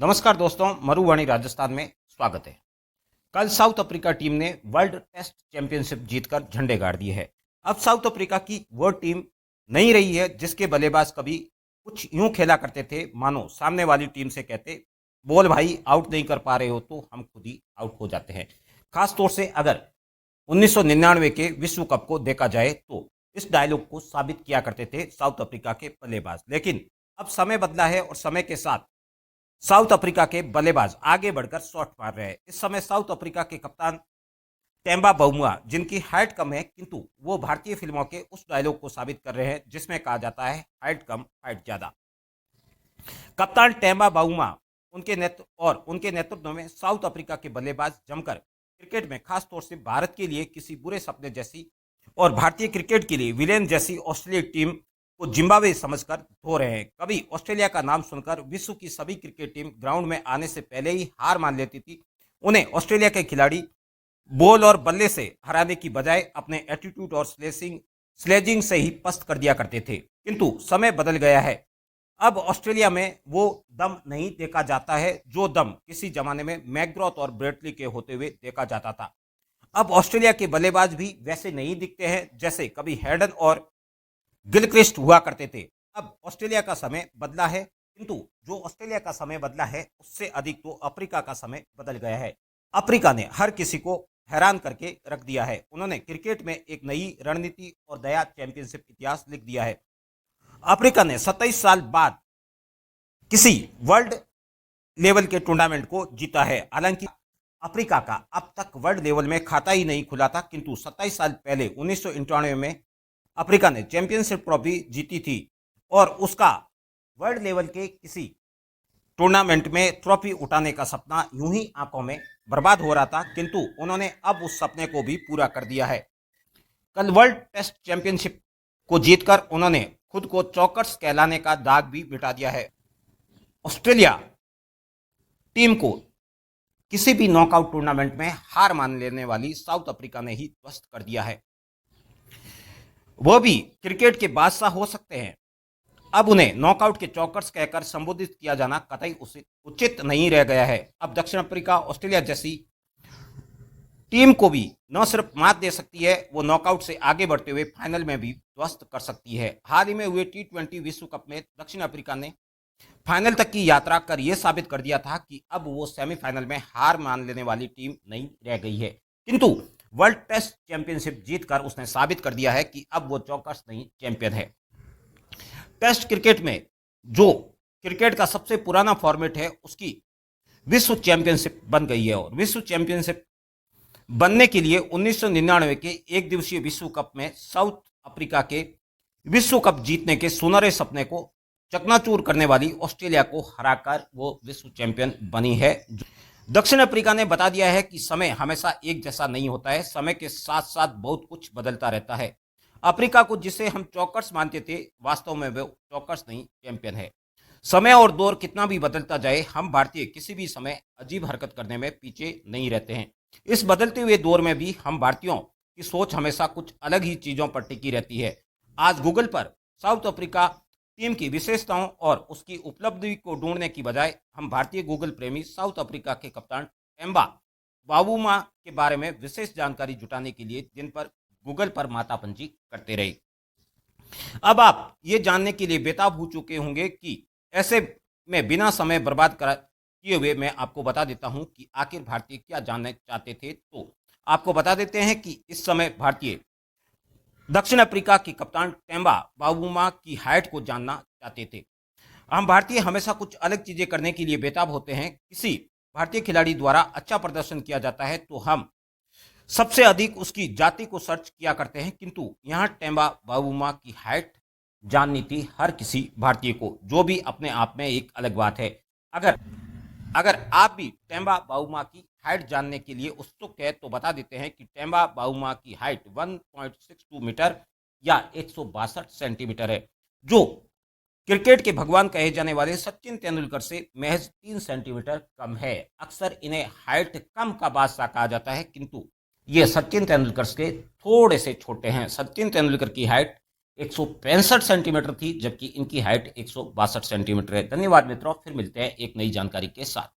नमस्कार दोस्तों, मरुवाणी राजस्थान में स्वागत है। कल साउथ अफ्रीका टीम ने वर्ल्ड टेस्ट चैंपियनशिप जीतकर झंडे गाड़ दिए हैं। अब साउथ अफ्रीका की वो टीम नहीं रही है जिसके बल्लेबाज कभी कुछ यूं खेला करते थे मानो सामने वाली टीम से कहते, बोल भाई, आउट नहीं कर पा रहे हो तो हम खुद ही आउट हो जाते हैं। खासतौर से अगर 1999 के विश्व कप को देखा जाए तो इस डायलॉग को साबित किया करते थे साउथ अफ्रीका के बल्लेबाज। लेकिन अब समय बदला है और समय के साथ साउथ अफ्रीका के बल्लेबाज आगे बढ़कर शॉट मार रहे हैं। इस समय साउथ अफ्रीका के कप्तान टेम्बा बाउमुआ, जिनकी हाइट कम है किंतु वो भारतीय फिल्मों के उस डायलॉग को साबित कर रहे हैं जिसमें कहा जाता है हाइट कम फाइट ज्यादा। कप्तान टेम्बा बाउमुआ उनके नेतृत्व में साउथ अफ्रीका के बल्लेबाज जमकर क्रिकेट में खासतौर से भारत के लिए किसी बुरे सपने जैसी और भारतीय क्रिकेट के लिए विलेन जैसी ऑस्ट्रेलिया टीम को जिम्बाब्वे समझकर धो रहे हैं। कभी ऑस्ट्रेलिया का नाम सुनकर विश्व की सभी क्रिकेट टीम ग्राउंड में आने से पहले ही हार मान लेती थी। उन्हें ऑस्ट्रेलिया के खिलाड़ी बॉल और बल्ले से हराने की बजाय अपने एटीट्यूड और स्लेजिंग से ही पस्त कर दिया करते थे। किंतु समय बदल गया है। अब ऑस्ट्रेलिया में वो दम नहीं देखा जाता है जो दम किसी जमाने में मैकग्रॉथ और ब्रेटली के होते हुए देखा जाता था। अब ऑस्ट्रेलिया के बल्लेबाज भी वैसे नहीं दिखते हैं जैसे कभी हेडन और गिलक्रिस्ट हुआ करते थे। अब ऑस्ट्रेलिया का समय बदला है, किंतु जो ऑस्ट्रेलिया का समय बदला है उससे अधिक तो अफ्रीका का समय बदल गया है। अफ्रीका ने हर किसी को हैरान करके रख दिया है। उन्होंने क्रिकेट में एक नई रणनीति और नया चैंपियनशिप इतिहास लिख दिया है। अफ्रीका ने 27 साल बाद किसी वर्ल्ड लेवल के टूर्नामेंट को जीता है। हालांकि अफ्रीका का अब तक वर्ल्ड लेवल में खाता ही नहीं खुला था, किंतु 27 साल पहले 1991 में अफ्रीका ने चैंपियनशिप ट्रॉफी जीती थी और उसका वर्ल्ड लेवल के किसी टूर्नामेंट में ट्रॉफी उठाने का सपना यूं ही आंखों में बर्बाद हो रहा था, किंतु उन्होंने अब उस सपने को भी पूरा कर दिया है। कल वर्ल्ड टेस्ट चैंपियनशिप को जीतकर उन्होंने खुद को चौकर्स कहलाने का दाग भी मिटा दिया है। ऑस्ट्रेलिया टीम को किसी भी नॉकआउट टूर्नामेंट में हार मान लेने वाली साउथ अफ्रीका ने ही ध्वस्त कर दिया है। वह भी क्रिकेट के बादशाह हो सकते हैं। अब उन्हें नॉकआउट के चौकर्स कहकर संबोधित किया जाना कतई उचित नहीं रह गया है। अब दक्षिण अफ्रीका ऑस्ट्रेलिया जैसी टीम को भी न सिर्फ मात दे सकती है, वो नॉकआउट से आगे बढ़ते हुए फाइनल में भी ध्वस्त कर सकती है। हाल ही में हुए T20 विश्व कप में दक्षिण अफ्रीका ने फाइनल तक की यात्रा कर यह साबित कर दिया था कि अब वो सेमीफाइनल में हार मान लेने वाली टीम नहीं रह गई है। किंतु वर्ल्ड टेस्ट चैंपियनशिप जीतकर उसने साबित कर दिया है कि अब वो चौकस नहीं चैंपियन है। टेस्ट क्रिकेट में जो क्रिकेट का सबसे पुराना फॉर्मेट है उसकी विश्व चैंपियनशिप बन गई है और विश्व चैंपियनशिप बनने के लिए 1999 के एक दिवसीय विश्व कप में साउथ अफ्रीका के विश्व कप जीतने के सुनहरे सपने को चकनाचूर करने वाली ऑस्ट्रेलिया को हराकर वो विश्व चैंपियन बनी है। दक्षिण अफ्रीका ने बता दिया है कि समय हमेशा एक जैसा नहीं होता है, समय के साथ साथ बहुत कुछ बदलता रहता है। अफ्रीका को जिसे हम चौकर्स मानते थे, वास्तव में वो चौकर्स नहीं चैंपियन है। समय और दौर कितना भी बदलता जाए, हम भारतीय किसी भी समय अजीब हरकत करने में पीछे नहीं रहते हैं। इस बदलते हुए दौर में भी हम भारतीयों की सोच हमेशा कुछ अलग ही चीज़ों पर टिकी रहती है। आज गूगल पर साउथ अफ्रीका टीम की विशेषताओं और उसकी उपलब्धि को ढूंढने की बजाय हम भारतीय गूगल प्रेमी साउथ अफ्रीका के कप्तान टेम्बा बावुमा के बारे में विशेष जानकारी जुटाने के लिए दिन पर गूगल पर मातापंजी करते रहे। अब आप ये जानने के लिए बेताब हो चुके होंगे कि ऐसे में बिना समय बर्बाद किए हुए मैं आपको बता देता हूं कि आखिर भारतीय क्या जानना चाहते थे। तो आपको बता देते हैं कि इस समय भारतीय दक्षिण अफ्रीका की कप्तान टेम्बा बावुमा की हाइट को जानना चाहते थे। हम भारतीय हमेशा कुछ अलग चीजें करने के लिए बेताब होते हैं। किसी भारतीय खिलाड़ी द्वारा अच्छा प्रदर्शन किया जाता है तो हम सबसे अधिक उसकी जाति को सर्च किया करते हैं, किंतु यहाँ टेम्बा बावुमा की हाइट जाननी थी हर किसी भारतीय को, जो भी अपने आप में एक अलग बात है। अगर आप भी टेम्बा बावुमा की हाइट जानने के लिए उत्सुक है तो बता देते हैं कि टेम्बा बावुमा की हाइट 1.62 मीटर या 162 सेंटीमीटर है, जो क्रिकेट के भगवान कहे जाने वाले सचिन तेंदुलकर से महज 3 सेंटीमीटर कम है। अक्सर इन्हें हाइट कम का बादशाह कहा जाता है, किंतु ये सचिन तेंदुलकर के थोड़े से छोटे हैं। सचिन तेंदुलकर की हाइट 165 सेंटीमीटर थी, जबकि इनकी हाइट 162 सेंटीमीटर है। धन्यवाद मित्रों, फिर मिलते हैं एक नई जानकारी के साथ।